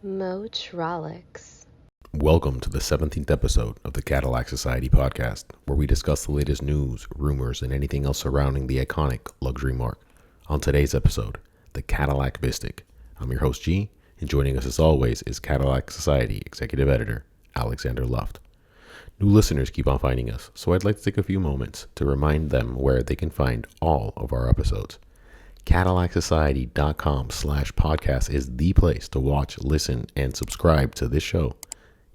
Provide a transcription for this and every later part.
Motrolix. Welcome to the 17th episode of the Cadillac Society Podcast, where we discuss the latest news, rumors, and anything else surrounding the iconic luxury marque. On today's episode, the Cadillac Vistiq. I'm your host, G, and joining us as always is Cadillac Society Executive Editor, Alexander Luft. New listeners keep on finding us, so I'd like to take a few moments to remind them where they can find all of our episodes. CadillacSociety.com/podcast is the place to watch, listen, and subscribe to this show.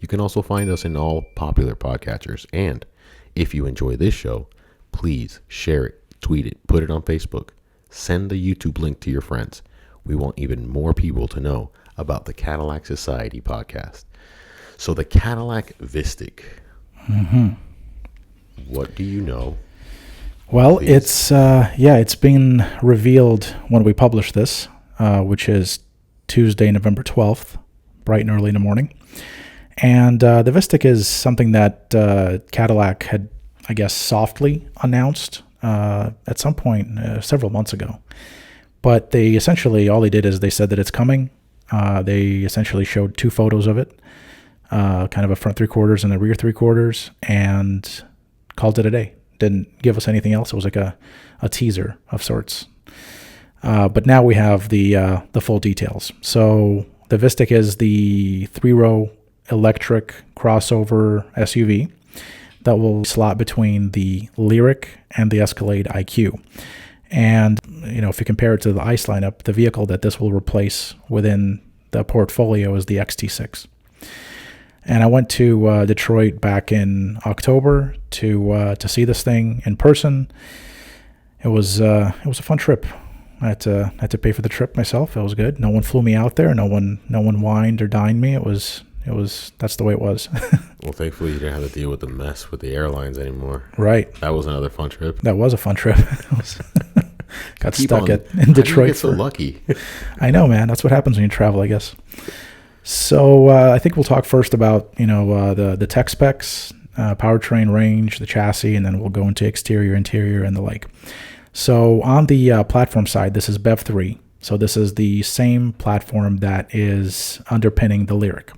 You can also find us in all popular podcatchers. And if you enjoy this show, please share it, tweet it, put it on Facebook, send the YouTube link to your friends. We want even more people to know about the Cadillac Society Podcast. So the Cadillac Vistiq. What do you know? Well, Please. it's been revealed when we publish this, which is Tuesday, November 12th, bright and early in the morning. And the Vistiq is something that Cadillac had, I guess, softly announced at some point several months ago. But they essentially, all they did is they said that it's coming. They essentially showed two photos of it, kind of a front three-quarters and a rear three-quarters, and called it a day. Didn't give us anything else. It was like a teaser of sorts. But now we have the full details. So the Vistiq is the three-row electric crossover SUV that will slot between the Lyriq and the Escalade IQ. And, you know, if you compare it to the ICE lineup, the vehicle that this will replace within the portfolio is the XT6. And I went to Detroit back in October to see this thing in person. It was a fun trip. I had to pay for the trip myself. It was good. No one flew me out there. No one wined or dined me. It was that's the way it was. Well, thankfully you didn't have to deal with the mess with the airlines anymore. Right. That was another fun trip. That was a fun trip. Got stuck in How Detroit. do you get so lucky? I know, man. That's what happens when you travel, I guess. So I think we'll talk first about the tech specs, powertrain range, the chassis, and then we'll go into exterior, interior, and the like. So on the platform side, this is BEV3. So this is the same platform that is underpinning the Lyriq,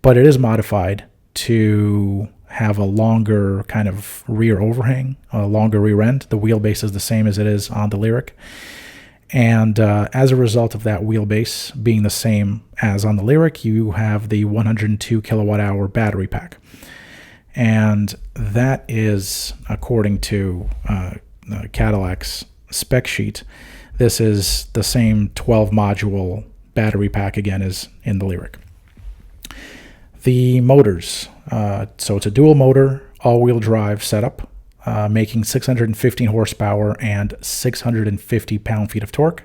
but it is modified to have a longer kind of rear overhang, a longer rear end. The wheelbase is the same as it is on the Lyriq. And as a result of that wheelbase being the same as on the Lyriq, you have the 102 kilowatt hour battery pack. And that is, according to Cadillac's spec sheet, this is the same 12 module battery pack again as in the Lyriq. The motors, so it's a dual motor, all-wheel drive setup, making 615 horsepower and 650 pound-feet of torque.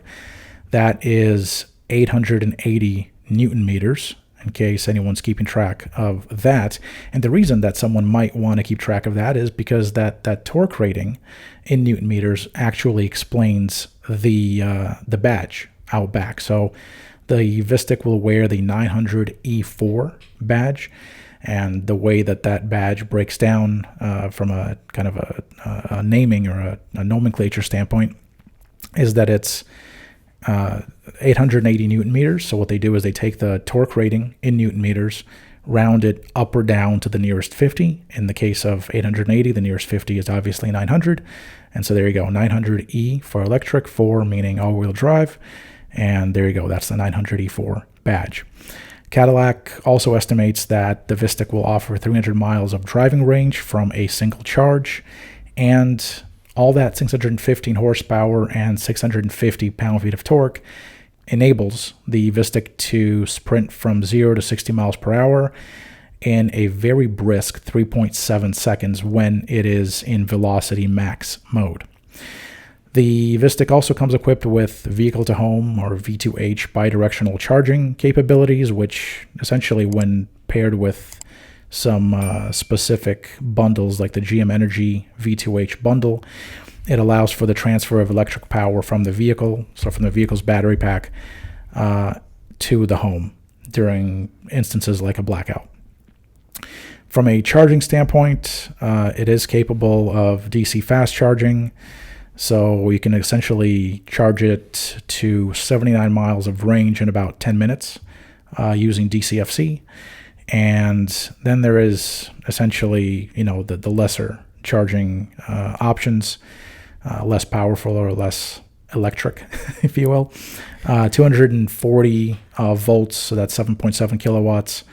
That is 880 newton meters, in case anyone's keeping track of that. And the reason that someone might want to keep track of that is because that torque rating in newton meters actually explains the badge out back. So the Vistiq will wear the 900E4 badge. And the way that badge breaks down from a kind of a naming or a nomenclature standpoint is that it's 880 newton meters. So what they do is they take the torque rating in newton meters, round it up or down to the nearest 50. In the case of 880, the nearest 50 is obviously 900. And so there you go, 900E for electric, 4 meaning all-wheel drive. And there you go, that's the 900E4 badge. Cadillac also estimates that the Vistiq will offer 300 miles of driving range from a single charge, and all that 615 horsepower and 650 pound-feet of torque enables the Vistiq to sprint from 0 to 60 miles per hour in a very brisk 3.7 seconds when it is in velocity max mode. The Vistiq also comes equipped with vehicle-to-home or V2H bidirectional charging capabilities, which essentially, when paired with some specific bundles like the GM Energy V2H bundle, it allows for the transfer of electric power from the vehicle, so from the vehicle's battery pack, to the home during instances like a blackout. From a charging standpoint, it is capable of DC fast charging. So you can essentially charge it to 79 miles of range in about 10 minutes. using DCFC. And then there is essentially, the lesser charging options, less powerful or less electric, if you will. 240 volts, so that's 7.7 kilowatts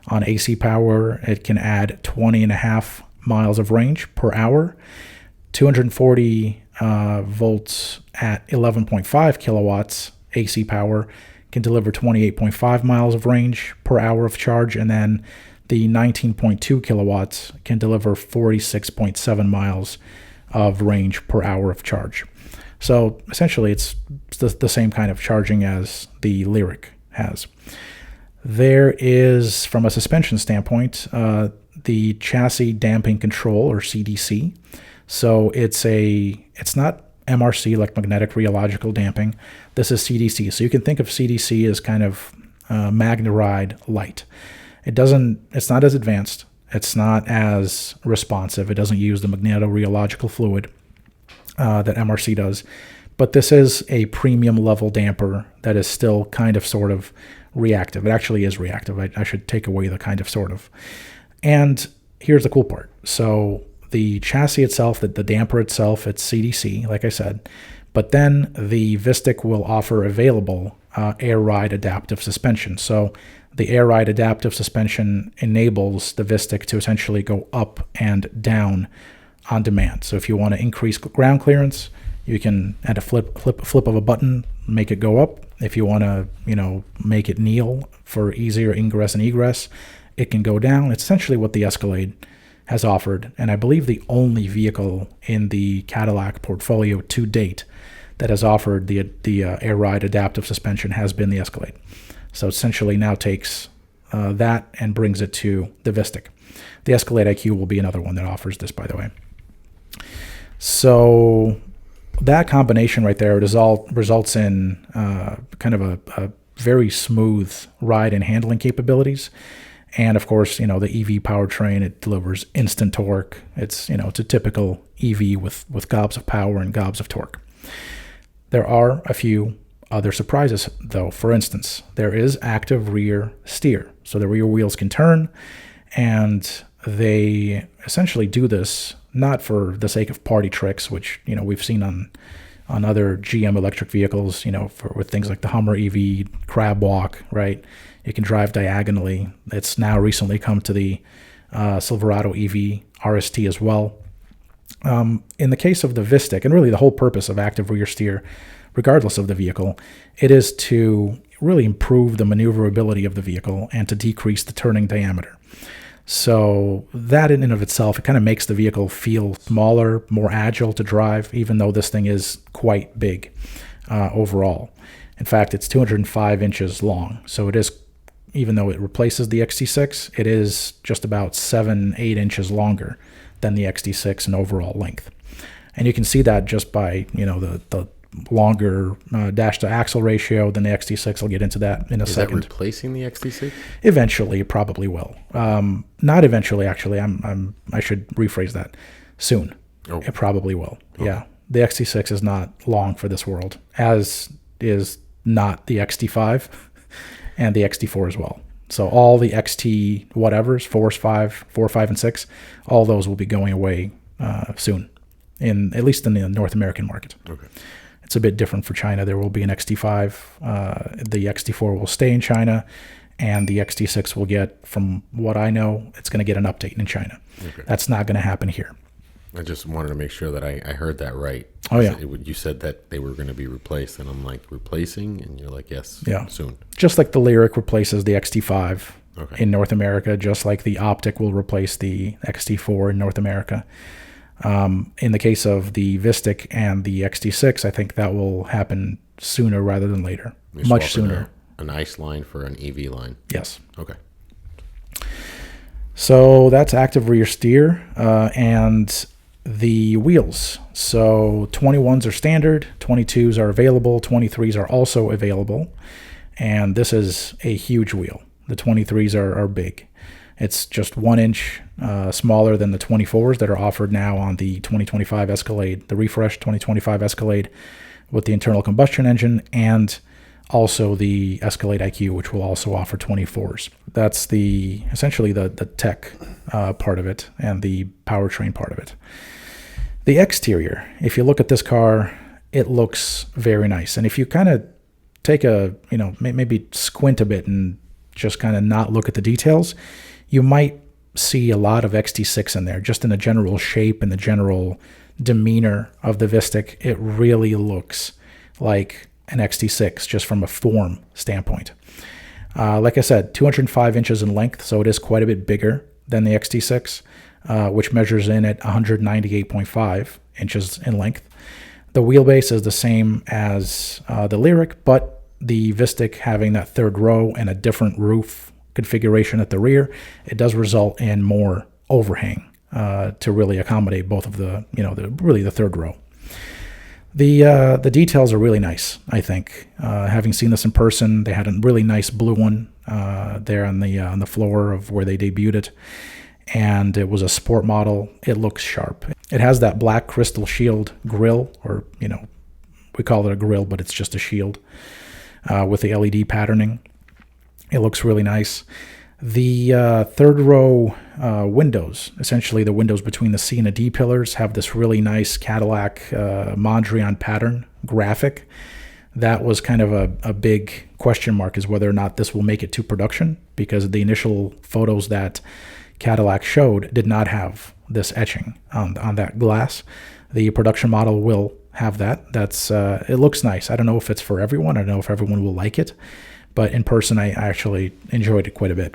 on AC power. It can add 20.5 miles of range per hour. 240 volts at 11.5 kilowatts AC power can deliver 28.5 miles of range per hour of charge, and then the 19.2 kilowatts can deliver 46.7 miles of range per hour of charge. So essentially it's the same kind of charging as the Lyriq has. There is, from a suspension standpoint, the chassis damping control, or CDC. So it's not MRC, like magnetic rheological damping. This is CDC. So you can think of CDC as kind of Magna-Ride light. It's not as advanced. It's not as responsive. It doesn't use the magneto-rheological fluid that MRC does. But this is a premium level damper that is still kind of sort of reactive. It actually is reactive. I should take away the kind of sort of. And here's the cool part. So the chassis itself, the damper itself, it's CDC, like I said. But then the Vistiq will offer available air ride adaptive suspension. So the air ride adaptive suspension enables the Vistiq to essentially go up and down on demand. So if you want to increase ground clearance, you can, at a flip of a button, make it go up. If you want to, make it kneel for easier ingress and egress, it can go down. It's essentially what the Escalade has offered, and I believe the only vehicle in the Cadillac portfolio to date that has offered the air ride adaptive suspension has been the Escalade. So essentially now takes that and brings it to the Vistiq. The Escalade IQ will be another one that offers this, by the way. So that combination right there results in kind of a very smooth ride and handling capabilities. And of course, the EV powertrain, it delivers instant torque. It's a typical EV with gobs of power and gobs of torque. There are a few other surprises, though. For instance, there is active rear steer. So the rear wheels can turn, and they essentially do this not for the sake of party tricks, which we've seen on other GM electric vehicles, with things like the Hummer EV crab walk, right? You can drive diagonally. It's now recently come to the Silverado EV RST as well. In the case of the Vistiq, and really the whole purpose of active rear steer, regardless of the vehicle, it is to really improve the maneuverability of the vehicle and to decrease the turning diameter. So that in and of itself, it kind of makes the vehicle feel smaller, more agile to drive, even though this thing is quite big overall. In fact, it's 205 inches long. So it is, even though it replaces the XT6, it is just about 7-8 inches longer than the XT6 in overall length. And you can see that just by, the longer dash to axle ratio than the XT6. I'll get into that in a second. Is that replacing the XT6? Eventually, it probably will. Not eventually, actually. I should rephrase that. Soon. Oh. It probably will. Oh. Yeah. The XT6 is not long for this world, as is not the XT5 and the XT4 as well. So all the XT whatevers, 4, 5, and 6, all those will be going away soon, at least in the North American market. Okay. It's a bit different for China. There will be an XT5. The XT4 will stay in China, and the XT6 will get, from what I know, it's going to get an update in China. Okay. That's not going to happen here. I just wanted to make sure that I heard that right. Oh, yeah. You said that they were going to be replaced, and I'm like, replacing? And you're like, yes, yeah. Soon. Just like the Lyriq replaces the XT5 in North America, just like the Optic will replace the XT4 in North America. In the case of the Vistiq and the XT6, I think that will happen sooner rather than later. Much sooner. An ICE line for an EV line. Yes. Okay. So that's active rear steer and the wheels. So 21s are standard, 22s are available, 23s are also available, and this is a huge wheel. The 23s are big. It's just 1 inch smaller than the 24s that are offered now on the 2025 Escalade, the refreshed 2025 Escalade with the internal combustion engine, and Also the Escalade IQ, which will also offer 24s. That's essentially the tech part of it and the powertrain part of it. The exterior, if you look at this car, it looks very nice. And if you kind of take maybe squint a bit and just kind of not look at the details, you might see a lot of XT6 in there, just in the general shape and the general demeanor of the Vistiq. It really looks like an XT6 just from a form standpoint. Like I said, 205 inches in length, so it is quite a bit bigger than the XT6, which measures in at 198.5 inches in length. The wheelbase is the same as the Lyriq, but the Vistiq having that third row and a different roof configuration at the rear, it does result in more overhang to really accommodate both of the third row. The details are really nice, I think. Having seen this in person, they had a really nice blue one there on the floor of where they debuted it, and it was a sport model. It looks sharp. It has that black crystal shield grille, or we call it a grille, but it's just a shield with the LED patterning. It looks really nice. The third row windows, essentially the windows between the C and the D pillars, have this really nice Cadillac Mondrian pattern graphic. That was kind of a big question mark, is whether or not this will make it to production, because the initial photos that Cadillac showed did not have this etching on that glass. The production model will have that. It looks nice. I don't know if it's for everyone. I don't know if everyone will like it. But in person, I actually enjoyed it quite a bit.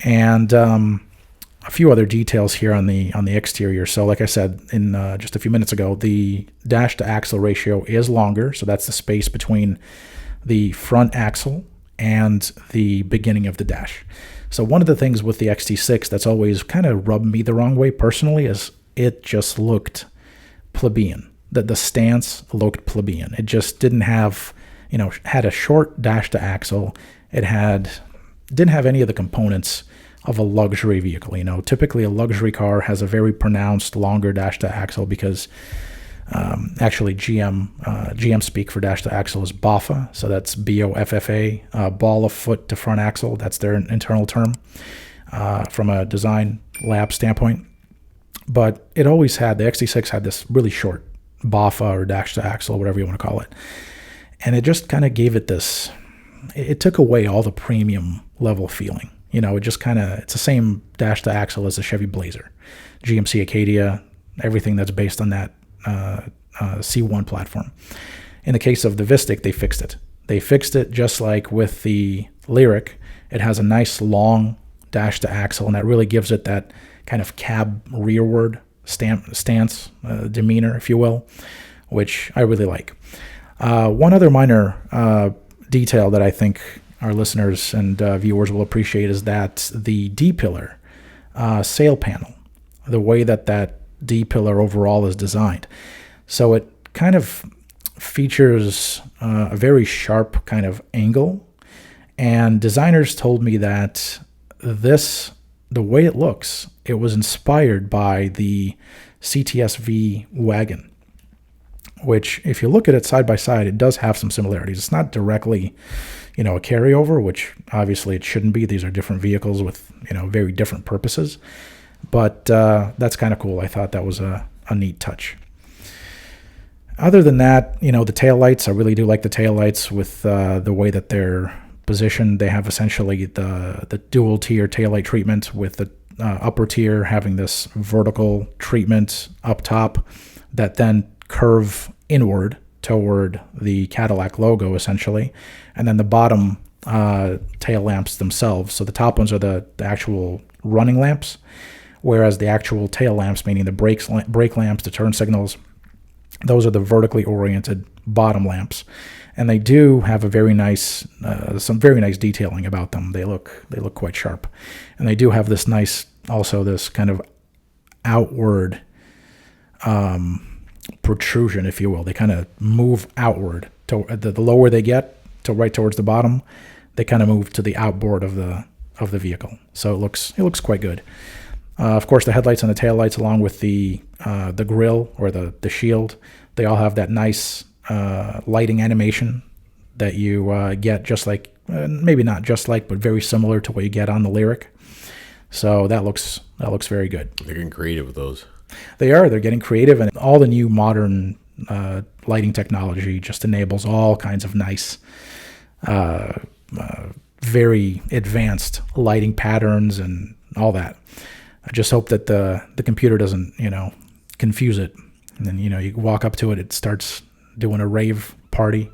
And a few other details here on the exterior. So like I said in just a few minutes ago, the dash to axle ratio is longer. So that's the space between the front axle and the beginning of the dash. So one of the things with the XT6 that's always kind of rubbed me the wrong way personally is it just looked plebeian. The stance looked plebeian. It just didn't have... had a short dash to axle. It didn't have any of the components of a luxury vehicle. Typically a luxury car has a very pronounced longer dash to axle because actually GM speak for dash to axle is BOFFA. So that's BOFFA, ball of foot to front axle. That's their internal term from a design lab standpoint. But the XT6 had this really short BOFFA or dash to axle, whatever you want to call it. And it just kind of gave it this, it took away all the premium level feeling. It just it's the same dash to axle as the Chevy Blazer, GMC Acadia, everything that's based on that C1 platform. In the case of the Vistiq, they fixed it. They fixed it just like with the Lyriq. It has a nice long dash to axle, and that really gives it that kind of cab rearward stance, demeanor, if you will, which I really like. One other minor detail that I think our listeners and viewers will appreciate is that the D-pillar sail panel, the way that D-pillar overall is designed. So it kind of features a very sharp kind of angle, and designers told me that the way it looks, it was inspired by the CTS-V wagon, which if you look at it side by side, it does have some similarities. It's not directly, a carryover, which obviously it shouldn't be. These are different vehicles with, very different purposes. But that's kind of cool. I thought that was a neat touch. Other than that, the taillights, I really do like the taillights with the way that they're positioned. They have essentially the dual tier taillight treatment, with the upper tier having this vertical treatment up top that then curve inward toward the Cadillac logo, essentially, and then the bottom tail lamps themselves. So the top ones are the actual running lamps, whereas the actual tail lamps, meaning the brake lamps, the turn signals, those are the vertically oriented bottom lamps, and they do have a very nice, some very nice detailing about them. They look quite sharp, and they do have this nice, also this kind of outward protrusion, if you will. They kind of move outward. To the lower they get, to right towards the bottom, they kind of move to the outboard of the vehicle. So it looks quite good. Of course, the headlights and the taillights, along with the grille or the shield, they all have that nice lighting animation that you get just like, maybe not just like, but very similar to what you get on the Lyriq. So that looks very good. They're getting creative with those. They're getting creative, and all the new modern lighting technology just enables all kinds of nice, very advanced lighting patterns and all that. I just hope that the computer doesn't, confuse it. And then, you walk up to it, it starts doing a rave party,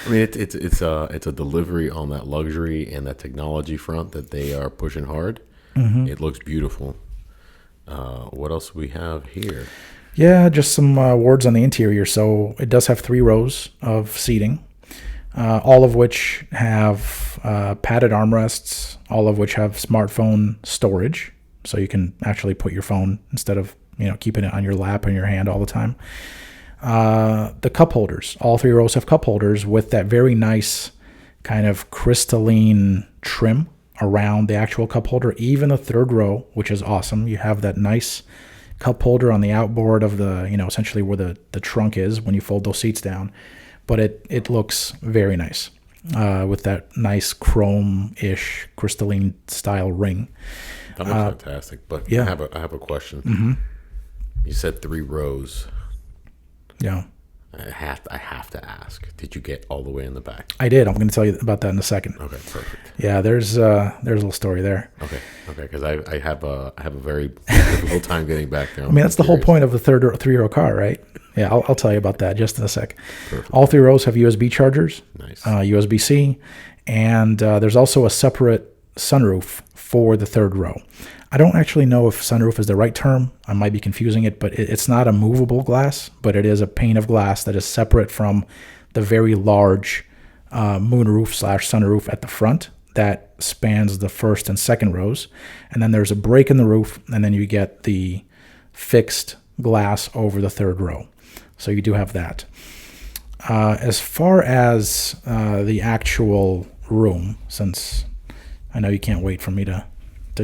I mean, it's a delivery on that luxury and that technology front that they are pushing hard. Mm-hmm. It looks beautiful. What else do we have here? Yeah, just some words on the interior. So it does have 3 rows of seating, all of which have padded armrests, all of which have smartphone storage. So you can actually put your phone instead of, keeping it on your lap and your hand all the time. The cup holders, all 3 rows have cup holders with that very nice kind of crystalline trim around the actual cup holder. Even the 3rd row, which is awesome, you have that nice cup holder on the outboard of the, essentially where the trunk is when you fold those seats down. But it looks very nice with that nice chrome-ish crystalline style ring. That looks fantastic. But yeah. I have a question. Mm-hmm. You said 3 rows. Yeah. I have to ask. Did you get all the way in the back? I did. I'm going to tell you about that in a second. Okay, perfect. Yeah, there's a little story there. Okay, because I have a very difficult time getting back there. That's the whole point of the 3-row car, right? Yeah, I'll tell you about that just in a sec. Perfect. All 3 rows have USB chargers. Nice. USB-C, and there's also a separate sunroof for the 3rd row. I don't actually know if sunroof is the right term. I might be confusing it, but it's not a movable glass, but it is a pane of glass that is separate from the very large moonroof / sunroof at the front that spans the 1st and 2nd rows. And then there's a break in the roof, and then you get the fixed glass over the 3rd row. So you do have that. As far as the actual room, since I know you can't wait for me to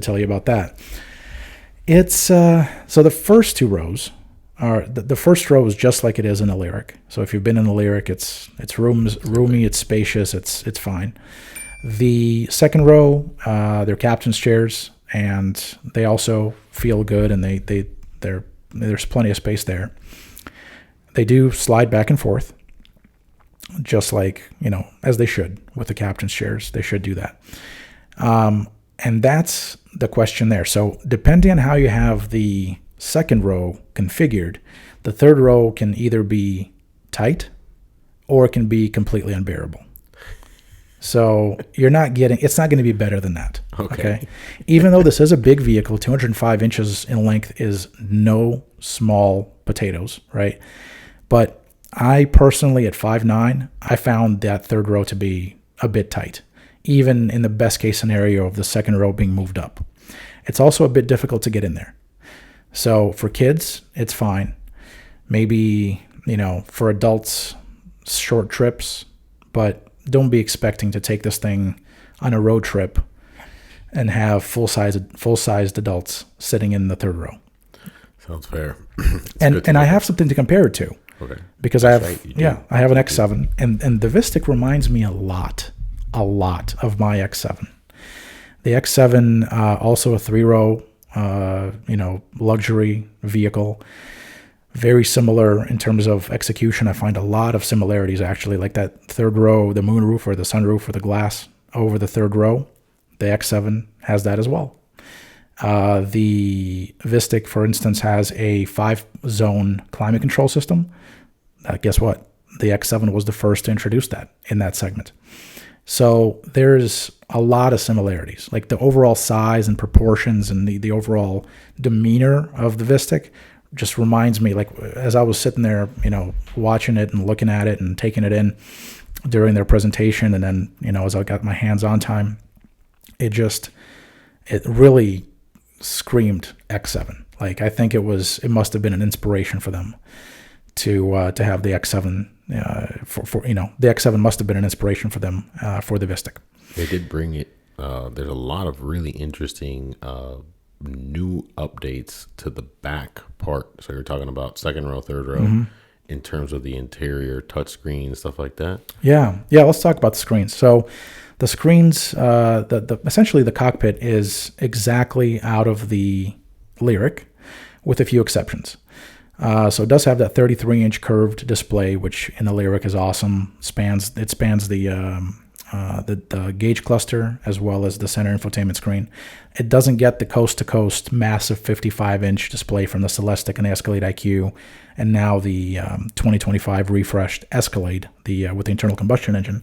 tell you about that. It's so the first 2 rows are the first row is just like it is in the Lyriq. So if you've been in the Lyriq, it's roomy, it's spacious, it's fine. The 2nd row, they're captain's chairs, and they also feel good, and there's plenty of space there. They do slide back and forth, just like as they should with the captain's chairs. They should do that. And that's the question there. So depending on how you have the 2nd row configured, the 3rd row can either be tight or it can be completely unbearable. So it's not going to be better than that. Okay. Even though this is a big vehicle, 205 inches in length is no small potatoes, right? But I personally, at 5'9", I found that 3rd row to be a bit tight, even in the best case scenario of the 2nd row being moved up. It's also a bit difficult to get in there. So for kids, it's fine. Maybe, for adults, short trips, but don't be expecting to take this thing on a road trip and have full-sized adults sitting in the 3rd row. Sounds fair. And I have something to compare it to. Okay. Because I have an X7, and the Vistiq reminds me a lot of my X7. The X7, also a 3-row, luxury vehicle. Very similar in terms of execution. I find a lot of similarities, actually, like that 3rd row, the moonroof or the sunroof or the glass over the 3rd row. The X7 has that as well. The Vistiq, for instance, has a 5-zone climate control system. Guess what? The X7 was the first to introduce that in that segment. So there's a lot of similarities, like the overall size and proportions and the overall demeanor of the Vistiq just reminds me, like as I was sitting there, watching it and looking at it and taking it in during their presentation, and then, as I got my hands on time, it really screamed X7. Like I think it must have been an inspiration for them to have the X7. The X7 must have been an inspiration for them for the Vistiq. They did bring it. There's a lot of really interesting new updates to the back part. So you're talking about 2nd row, 3rd row, in terms of the interior, touchscreen, stuff like that? Yeah. Let's talk about the screens. So the screens, essentially the cockpit is exactly out of the Lyriq, with a few exceptions. So it does have that 33-inch curved display, which in the Lyriq is awesome. Spans the gauge cluster as well as the center infotainment screen. It doesn't get the coast-to-coast massive 55-inch display from the Vistiq and Escalade IQ, and now the 2025 refreshed Escalade, with the internal combustion engine.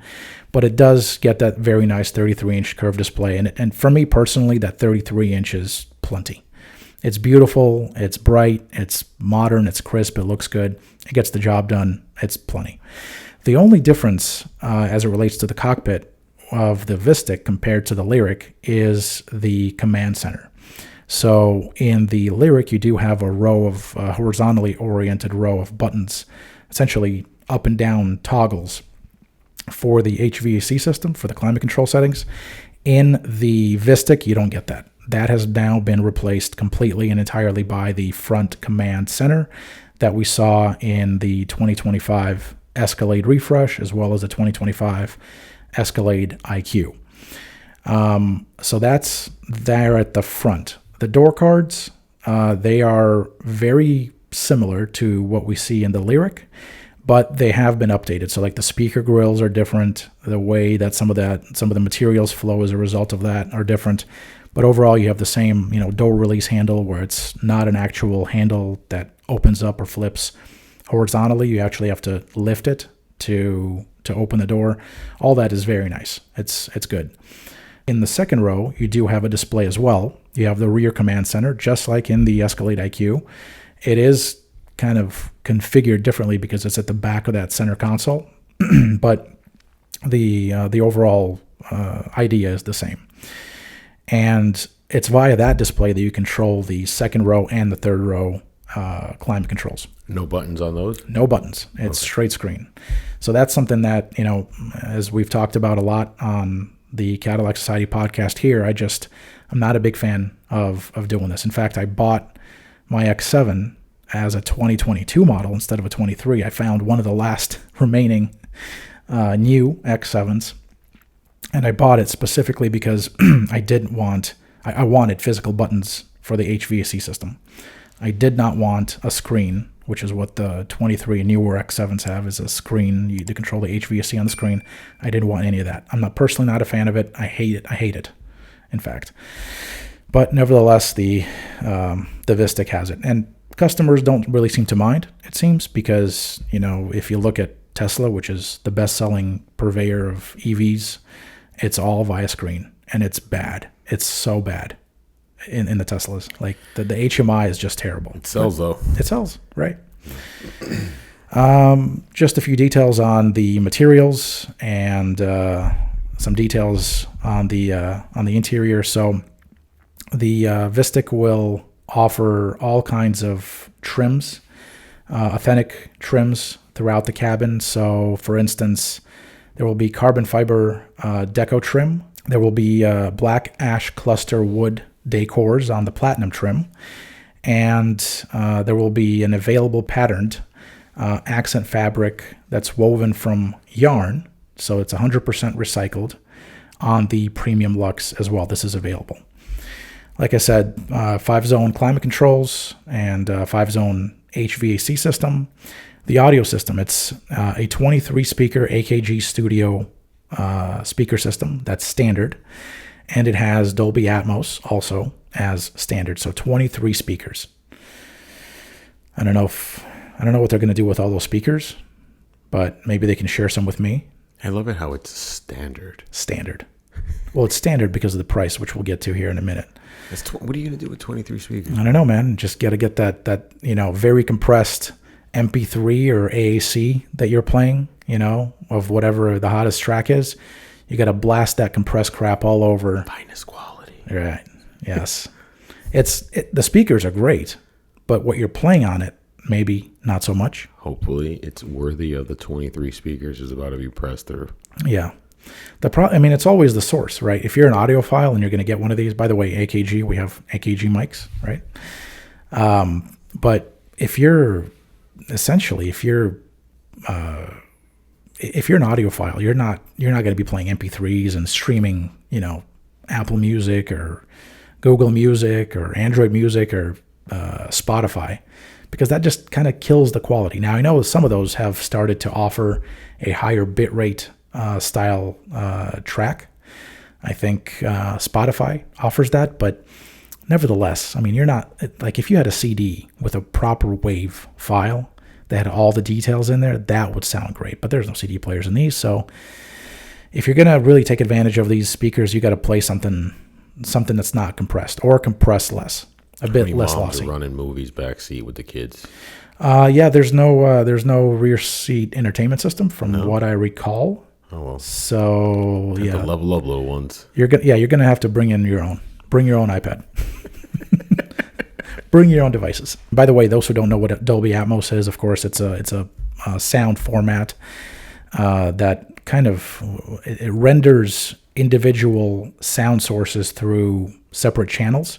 But it does get that very nice 33-inch curved display, and for me personally, that 33-inch is plenty. It's beautiful, it's bright, it's modern, it's crisp, it looks good, it gets the job done, it's plenty. The only difference as it relates to the cockpit of the Vistiq compared to the Lyriq is the command center. So in the Lyriq, you do have a row of horizontally oriented row of buttons, essentially up and down toggles for the HVAC system, for the climate control settings. In the Vistiq, you don't get that. That has now been replaced completely and entirely by the front command center that we saw in the 2025 Escalade refresh, as well as the 2025 Escalade IQ. So that's there at the front. The door cards, they are very similar to what we see in the Lyriq, but they have been updated. So like the speaker grills are different. The way that some of the materials flow as a result of that are different. But overall, you have the same, door release handle, where it's not an actual handle that opens up or flips horizontally. You actually have to lift it to open the door. All that is very nice. It's good. In the second row, you do have a display as well. You have the rear command center, just like in the Escalade IQ. It is kind of configured differently because it's at the back of that center console, but the overall idea is the same. And it's via that display that you control the second row and the third row climate controls. No buttons on those? No buttons. It's straight screen. So that's something that, as we've talked about a lot on the Cadillac Society podcast here, I'm not a big fan of doing this. In fact, I bought my X7 as a 2022 model instead of a 23. I found one of the last remaining new X7s, and I bought it specifically because I wanted physical buttons for the HVAC system. I did not want a screen, which is what the 23 and newer X7s have, is a screen to control the HVAC on the screen. I didn't want any of that. I'm personally not a fan of it. I hate it, in fact. But nevertheless, the Vistiq has it. And customers don't really seem to mind, it seems, because, if you look at Tesla, which is the best-selling purveyor of EVs, it's all via screen, and it's bad. It's so bad in the Teslas. Like, the HMI is just terrible. It sells, though. It sells, right? Just a few details on the materials and some details on the interior. So the Vistiq will offer all kinds of trims, authentic trims throughout the cabin. So, for instance, there will be carbon fiber deco trim. There will be black ash cluster wood decors on the platinum trim. And there will be an available patterned accent fabric that's woven from yarn. So it's 100% recycled on the Premium Luxe as well. This is available. Like I said, 5-zone climate controls and 5-zone HVAC system. The audio system, it's a 23-speaker AKG Studio speaker system. That's standard. And it has Dolby Atmos also as standard. So 23 speakers. I don't know what they're going to do with all those speakers, but maybe they can share some with me. I love it how it's standard. Standard. Well, it's standard because of the price, which we'll get to here in a minute. What are you going to do with 23 speakers? I don't know, man. Just got to get that very compressed MP3 or AAC that you're playing, of whatever the hottest track is. You got to blast that compressed crap all over. Finest quality. Right. Yes. The speakers are great, but what you're playing on it, maybe not so much. Hopefully it's worthy of the 23 speakers is about to be pressed through. Yeah. It's always the source, right? If you're an audiophile and you're going to get one of these, by the way, AKG, we have AKG mics, right? But if you're essentially, if you're an audiophile, you're not going to be playing MP3s and streaming, Apple Music or Google Music or Android Music or Spotify, because that just kind of kills the quality. Now, I know some of those have started to offer a higher bitrate style track. I think Spotify offers that, but nevertheless, I mean, you're not, like, if you had a CD with a proper wave file that had all the details in there, that would sound great, but there's no CD players in these, so if you're going to really take advantage of these speakers, you got to play something that's not compressed, or compress less, a bit less lossy. Running movies backseat with the kids. Yeah, there's no rear seat entertainment system from what I recall. Oh well. So yeah, to level up, little ones. You're gonna have to bring your own iPad. Bring your own devices. By the way, those who don't know what Dolby Atmos is, of course, it's a sound format that kind of it renders individual sound sources through separate channels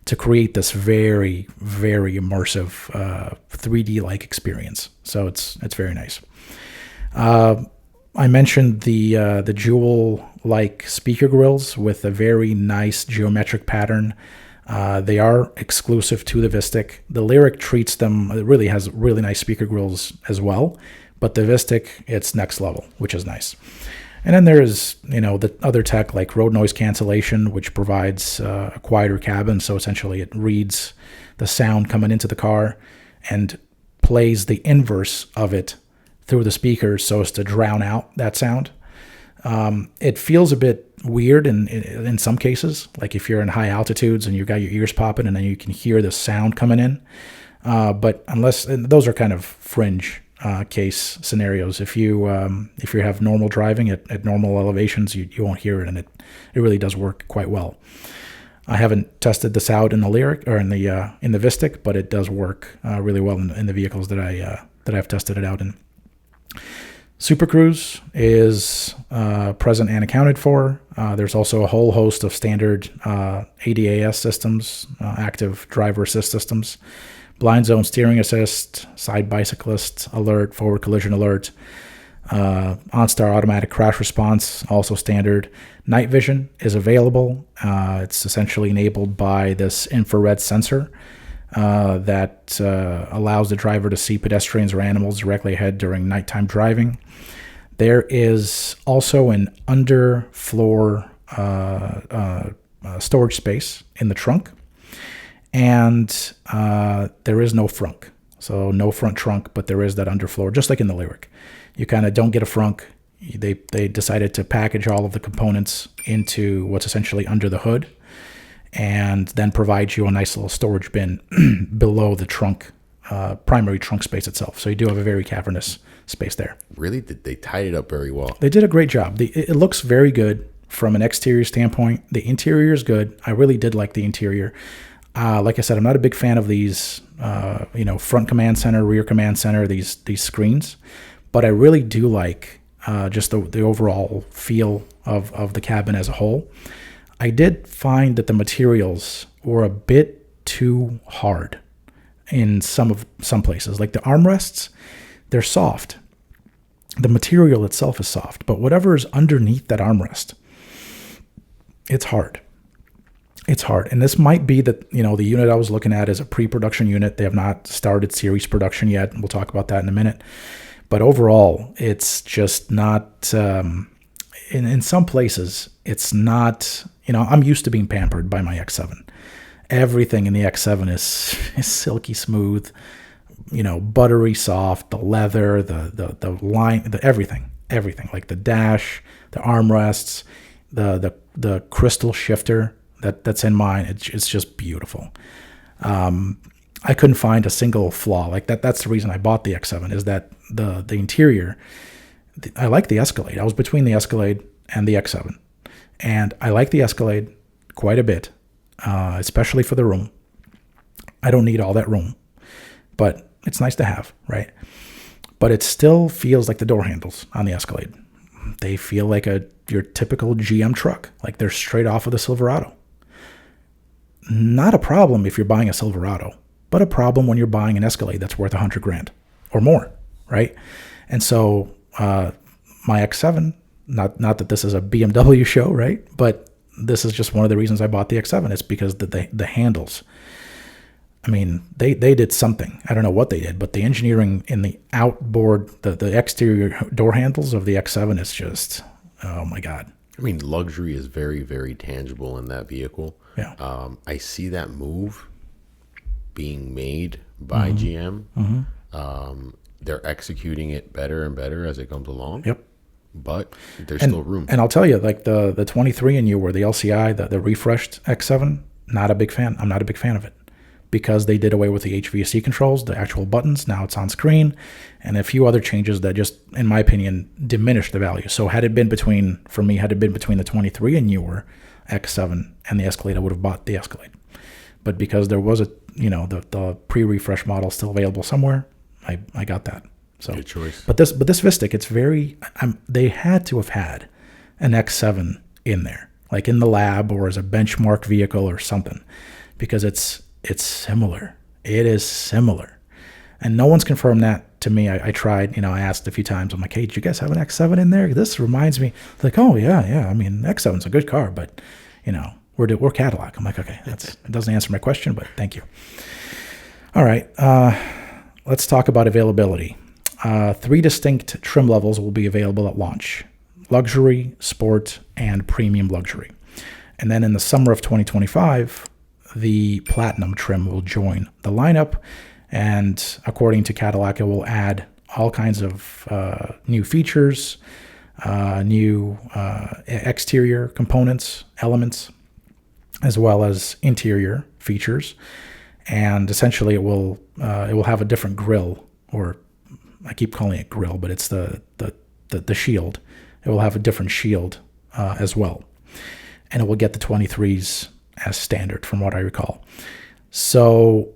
to create this very, very immersive 3D-like experience. So it's very nice. I mentioned the jewel-like speaker grills with a very nice geometric pattern. They are exclusive to the Vistiq. The Lyriq treats them, it really has really nice speaker grills as well, but the Vistiq, it's next level, which is nice. And then there is, the other tech like road noise cancellation, which provides a quieter cabin. So essentially it reads the sound coming into the car and plays the inverse of it through the speakers so as to drown out that sound. It feels a bit weird in some cases, like if you're in high altitudes and you've got your ears popping and then you can hear the sound coming in. But those are kind of fringe case scenarios. If you have normal driving at normal elevations, you won't hear it, and it really does work quite well. I haven't tested this out in the Lyriq or in the Vistiq, but it does work really well in the vehicles that I've tested it out in. Super Cruise is present and accounted for. There's also a whole host of standard ADAS systems, active driver assist systems, blind zone steering assist, side bicyclist alert, forward collision alert, OnStar automatic crash response, also standard. Night vision is available. It's essentially enabled by this infrared sensor that allows the driver to see pedestrians or animals directly ahead during nighttime driving. There is also an underfloor storage space in the trunk, and there is no frunk. So no front trunk, but there is that underfloor, just like in the Lyriq. You kind of don't get a frunk. They decided to package all of the components into what's essentially under the hood, and then provide you a nice little storage bin below the trunk, primary trunk space itself. So you do have a very cavernous space there. Really? They tied it up very well. They did a great job. It looks very good from an exterior standpoint. The interior is good. I really did like the interior. Like I said, I'm not a big fan of these, front command center, rear command center, these screens, but I really do like just the overall feel of the cabin as a whole. I did find that the materials were a bit too hard in some places. Like the armrests, they're soft. The material itself is soft, but whatever is underneath that armrest, it's hard. It's hard. And this might be that, the unit I was looking at is a pre-production unit. They have not started series production yet. We'll talk about that in a minute. But overall, it's just not, in some places, it's not, I'm used to being pampered by my X7. Everything in the X7 is silky smooth, buttery soft, the leather, the line, everything, like the dash, the armrests, the crystal shifter that's in mine. It's just beautiful. I couldn't find a single flaw. Like that's the reason I bought the X7, is that the interior, I like the Escalade. I was between the Escalade and the X7, and I like the Escalade quite a bit, especially for the room. I don't need all that room, but it's nice to have, right? But it still feels like the door handles on the Escalade. They feel like your typical GM truck, like they're straight off of the Silverado. Not a problem if you're buying a Silverado, but a problem when you're buying an Escalade that's worth $100,000. or more, right? And so my X7, not that this is a BMW show, right? But this is just one of the reasons I bought the X7. It's because the handles. I mean, they did something. I don't know what they did, but the engineering in the outboard, the exterior door handles of the X7 is just, oh my God. I mean, luxury is very, very tangible in that vehicle. Yeah. I see that move being made by GM. They're executing it better and better as it comes along. Yep. But there's still room. And I'll tell you, like the 23 and you were the LCI, the refreshed X7, not a big fan. I'm not a big fan of it because they did away with the HVAC controls, the actual buttons. Now it's on screen, and a few other changes that just, in my opinion, diminished the value. So had it been between the 23 and newer X7 and the Escalade, I would have bought the Escalade. But because there was the pre-refresh model still available somewhere, I got that. So good choice. But this Vistiq, it's very. They had to have had an X7 in there, like in the lab or as a benchmark vehicle or something, because it's similar. It is similar, and no one's confirmed that to me. I tried. I asked a few times. I'm like, hey, did you guys have an X7 in there? This reminds me. Like, oh yeah. I mean, X7's a good car, but we're Cadillac. I'm like, okay, it doesn't answer my question, but thank you. All right, let's talk about availability. 3 distinct trim levels will be available at launch: luxury, sport, and premium luxury. And then in the summer of 2025, the platinum trim will join the lineup. And according to Cadillac, it will add all kinds of new features, new exterior components, elements, as well as interior features. And essentially, it will have a different grille, or I keep calling it grill, but it's the shield. It will have a different shield as well. And it will get the 23s as standard from what I recall. So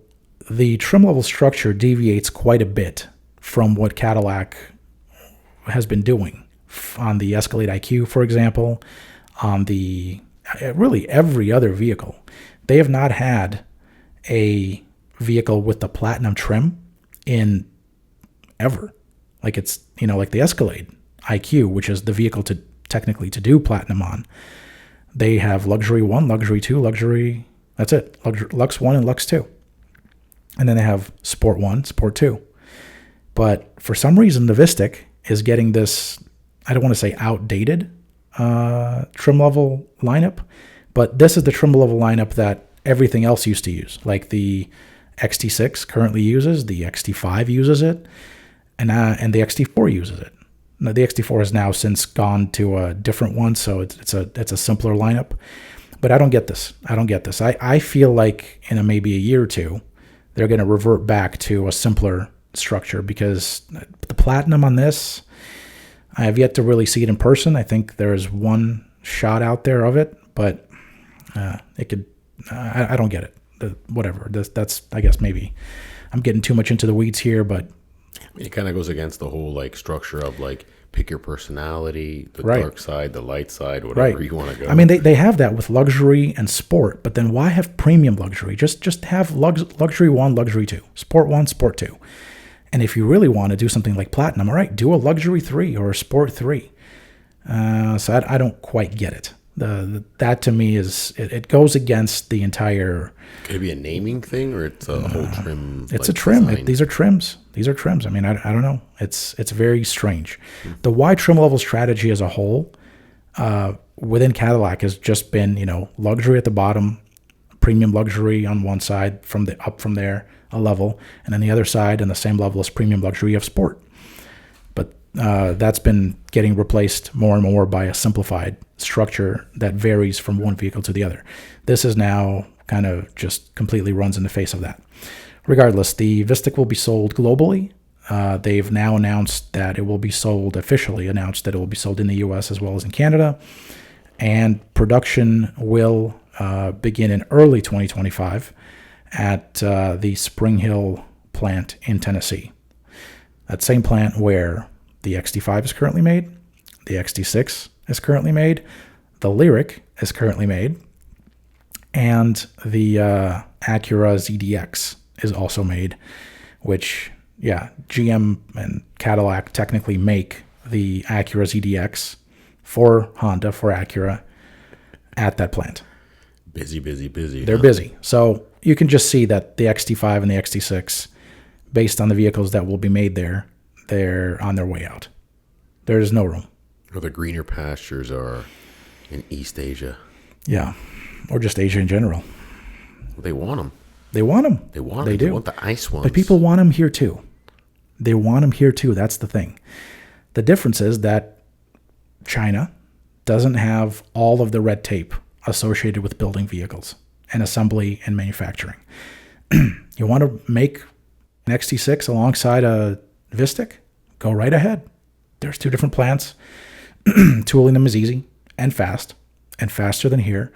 the trim level structure deviates quite a bit from what Cadillac has been doing on the Escalade IQ, for example, on the really every other vehicle. They have not had a vehicle with the platinum trim in ever. Like it's, like the Escalade IQ, which is the vehicle to do platinum on. They have Luxury 1, Luxury 2, Luxury, that's it. Lux 1 and Lux 2. And then they have Sport 1, Sport 2. But for some reason, the Vistiq is getting this, I don't want to say outdated trim level lineup, but this is the trim level lineup that everything else used to use. Like the XT6 currently uses, the XT5 uses it, and the XT4 uses it. Now, the XT4 has now since gone to a different one, so it's a simpler lineup. But I don't get this. I feel like in maybe a year or two, they're going to revert back to a simpler structure, because the platinum on this, I have yet to really see it in person. I think there is one shot out there of it, but it could. I don't get it. Whatever. That's I guess maybe I'm getting too much into the weeds here, but it kind of goes against the whole structure of pick your personality, the right. dark side, the light side, whatever you want to go. I mean, they have that with luxury and sport, but then why have premium luxury? Just have luxury 1, luxury 2, sport 1, sport 2. And if you really want to do something like platinum, all right, do a luxury 3 or a sport 3. So I don't quite get it. That to me is it goes against the entire. Could it be a naming thing, or it's a whole trim? It's a trim. These are trims. I mean, I don't know. It's very strange. The Y trim level strategy as a whole within Cadillac has just been luxury at the bottom, premium luxury on one side, up from there a level, and then the other side and the same level as premium luxury of sport. But that's been getting replaced more and more by a simplified structure that varies from one vehicle to the other. This is now kind of just completely runs in the face of that. Regardless, the Vistiq will be sold globally. They've now announced that it will be sold, officially announced that it will be sold in the US as well as in Canada. And production will begin in early 2025 at the Spring Hill plant in Tennessee. That same plant where the XT5 is currently made, the XT6 is currently made, the Lyriq is currently made, and the Acura ZDX is also made, which GM and Cadillac technically make the Acura ZDX for Honda, for Acura, at that plant. Busy. They're busy. So you can just see that the XT5 and the XT6, based on the vehicles that will be made there, they're on their way out. There's no room. Or the greener pastures are in East Asia. Yeah, or just Asia in general. They want them. They want them. They want them. They do. They want the ice ones. But people want them here too. They want them here too. That's the thing. The difference is that China doesn't have all of the red tape associated with building vehicles and assembly and manufacturing. You want to make an XT6 alongside a Vistiq? Go right ahead. There's 2 different plants. Tooling them is easy and fast, and faster than here.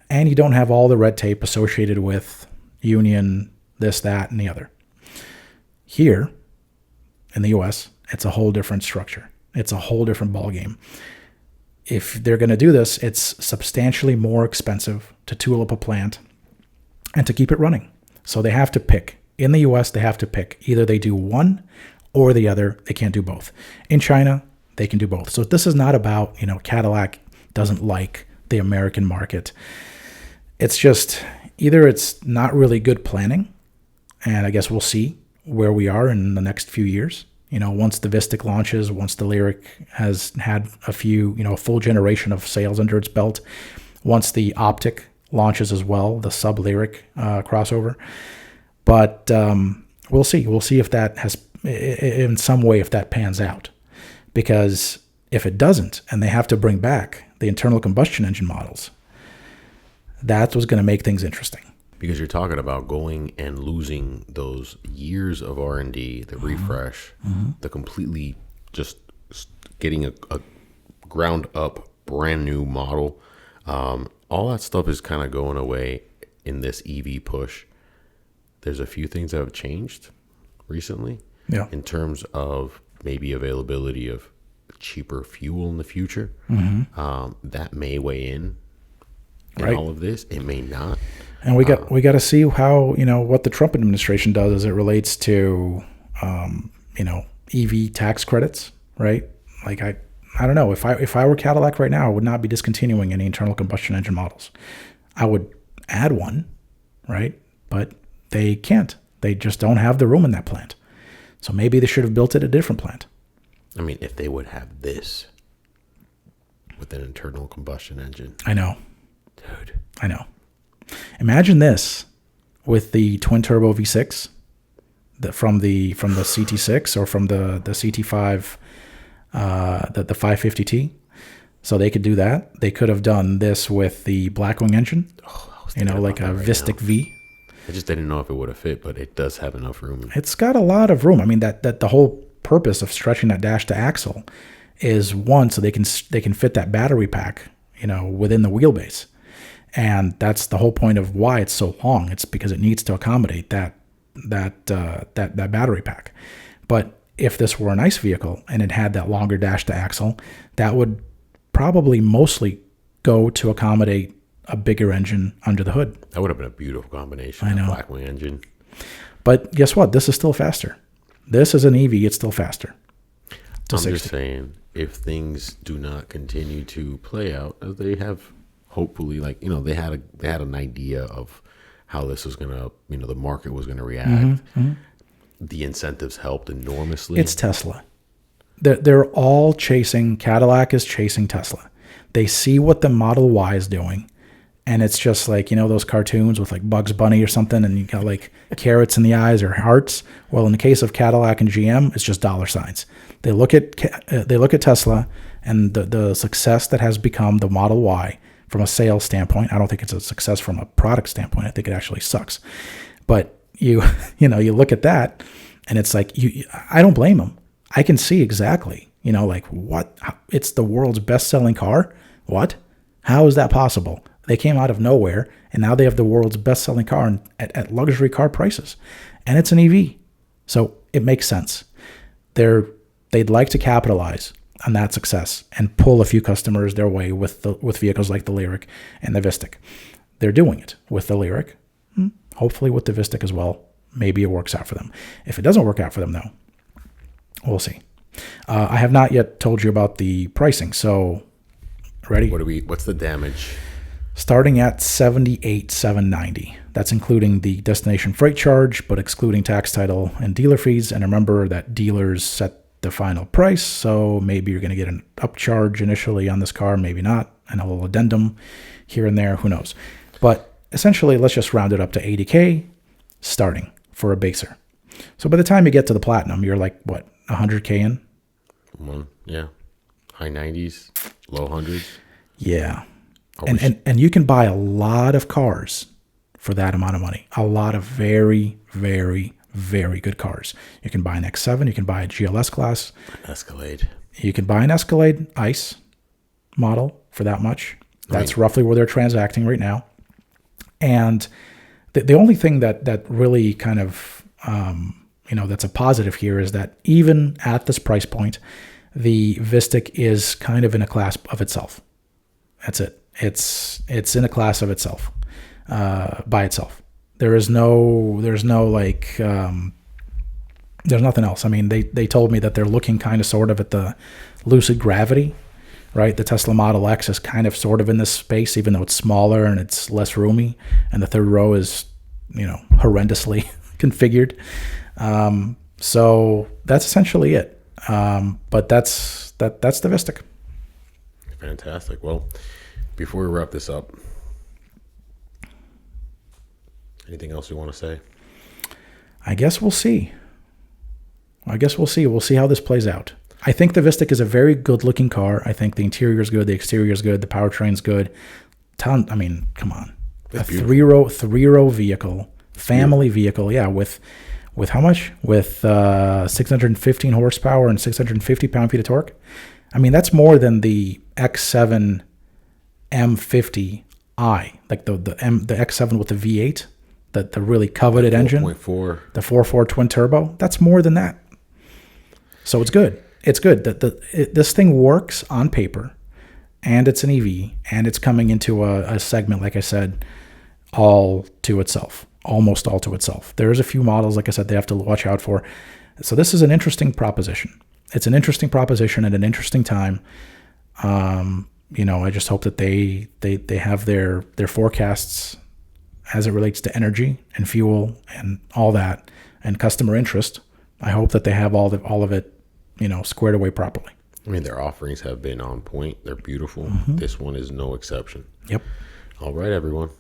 And you don't have all the red tape associated with union, this, that, and the other. Here in the US, it's a whole different structure. It's a whole different ballgame. If they're going to do this, it's substantially more expensive to tool up a plant and to keep it running. So they have to pick. In the US, they have to pick. Either they do one or the other. They can't do both. In China, they can do both. So this is not about, Cadillac doesn't like the American market. It's just either it's not really good planning, and I guess we'll see where we are in the next few years. Once the Vistiq launches, once the Lyriq has had a full generation of sales under its belt, once the Optic launches as well, the sub-Lyriq crossover. But we'll see. We'll see if that has, in some way, if that pans out. Because if it doesn't, and they have to bring back the internal combustion engine models, that's what's going to make things interesting. Because you're talking about going and losing those years of R&D, the refresh, the completely just getting a ground up brand new model. All that stuff is kind of going away in this EV push. There's a few things that have changed recently in terms of maybe availability of cheaper fuel in the future. That may weigh in all of this. It may not. And we got to see how, what the Trump administration does as it relates to, EV tax credits, right? Like I don't know. If I were Cadillac right now, I would not be discontinuing any internal combustion engine models. I would add one, right? But they can't. They just don't have the room in that plant. So maybe they should have built it at a different plant. I mean, if they would have this with an internal combustion engine. I know. Dude. I know. Imagine this with the twin turbo V6 from the CT6 or from the CT5, the 550T. So they could do that. They could have done this with the Blackwing engine, like a Vistiq V. I just didn't know if it would have fit, but it does have enough room. It's got a lot of room. I mean, that the whole purpose of stretching that dash to axle is one, so they can fit that battery pack, within the wheelbase. And that's the whole point of why it's so long. It's because it needs to accommodate that battery pack. But if this were a nice vehicle and it had that longer dash to axle, that would probably mostly go to accommodate a bigger engine under the hood. That would have been a beautiful combination. I know. Blackwing engine. But guess what? This is still faster. This is an EV. It's still faster. I'm just saying, if things do not continue to play out as they have, hopefully, they had an idea of how this was going to, the market was going to react. The incentives helped enormously. It's Tesla. They're all chasing, Cadillac is chasing Tesla. They see what the Model Y is doing. And it's just like, those cartoons with like Bugs Bunny or something, and you got like carrots in the eyes or hearts. Well, in the case of Cadillac and GM, it's just dollar signs. They look at Tesla and the success that has become the Model Y from a sales standpoint. I don't think it's a success from a product standpoint. I think it actually sucks. But you look at that, and it's like I don't blame them. I can see exactly, what? It's the world's best-selling car. What? How is that possible? They came out of nowhere, and now they have the world's best-selling car at luxury car prices, and it's an EV. So it makes sense. They'd like to capitalize on that success and pull a few customers their way with vehicles like the Lyriq and the Vistiq. They're doing it with the Lyriq, hopefully with the Vistiq as well. maybe it works out for them. If it doesn't work out for them, though, we'll see. I have not yet told you about the pricing. So, ready? What's the damage? Starting at $78,790. That's including the destination freight charge, but excluding tax, title, and dealer fees. And remember that dealers set the final price, so maybe you're going to get an upcharge initially on this car, maybe not, and a little addendum here and there, who knows. But essentially, let's just round it up to $80K starting for a baser. So by the time you get to the platinum, you're like, what, $100K in? Yeah. High 90s, low hundreds. Yeah. And you can buy a lot of cars for that amount of money. A lot of very, very, very good cars. You can buy an X7. You can buy a GLS class. Escalade. You can buy an Escalade ICE model for that much. That's roughly where they're transacting right now. And the only thing that really kind of, that's a positive here is that even at this price point, the Vistiq is kind of in a class of itself. That's it. It's in a class of itself, by itself. There's nothing else. I mean, they told me that they're looking kind of sort of at the Lucid Gravity, right? The Tesla Model X is kind of sort of in this space, even though it's smaller and it's less roomy, and the third row is, horrendously configured. So that's essentially it. But that's the Vistiq. Fantastic. Well, before we wrap this up, anything else you want to say? I guess we'll see. We'll see how this plays out. I think the Vistiq is a very good-looking car. I think the interior is good, the exterior is good, the powertrain's good. Come on, a three-row vehicle, family vehicle, yeah, with how much? With 615 horsepower and 650 pound-feet of torque. I mean, that's more than the X7 M50i, like the X7 with the V8, the really coveted engine, the 4.4 twin turbo. That's more than that. So it's good. It's good. This thing works on paper, and it's an EV, and it's coming into a segment, like I said, all to itself, almost all to itself. There's a few models, like I said, they have to watch out for. So this is an interesting proposition. It's an interesting proposition at an interesting time. I just hope that they have their forecasts as it relates to energy and fuel and all that and customer interest. I hope that they have all of it, squared away properly. I mean, their offerings have been on point. They're beautiful. Mm-hmm. This one is no exception. Yep. All right, everyone.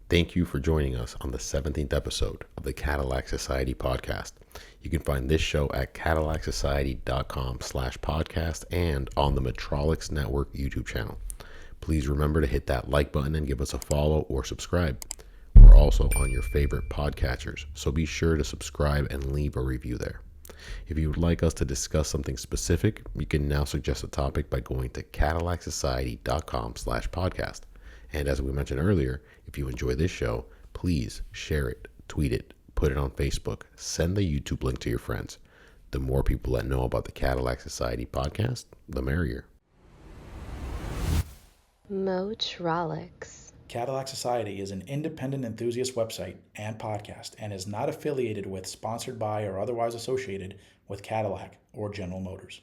Thank you for joining us on the 17th episode of the Cadillac Society Podcast. You can find this show at CadillacSociety.com/podcast and on the Metrolix Network YouTube channel. Please remember to hit that like button and give us a follow or subscribe. We're also on your favorite podcatchers, so be sure to subscribe and leave a review there. If you would like us to discuss something specific, you can now suggest a topic by going to CadillacSociety.com/podcast. And as we mentioned earlier, if you enjoy this show, please share it, tweet it, put it on Facebook, send the YouTube link to your friends. The more people that know about the Cadillac Society Podcast, the merrier. Motrolix. Cadillac Society is an independent enthusiast website and podcast and is not affiliated with, sponsored by, or otherwise associated with Cadillac or General Motors.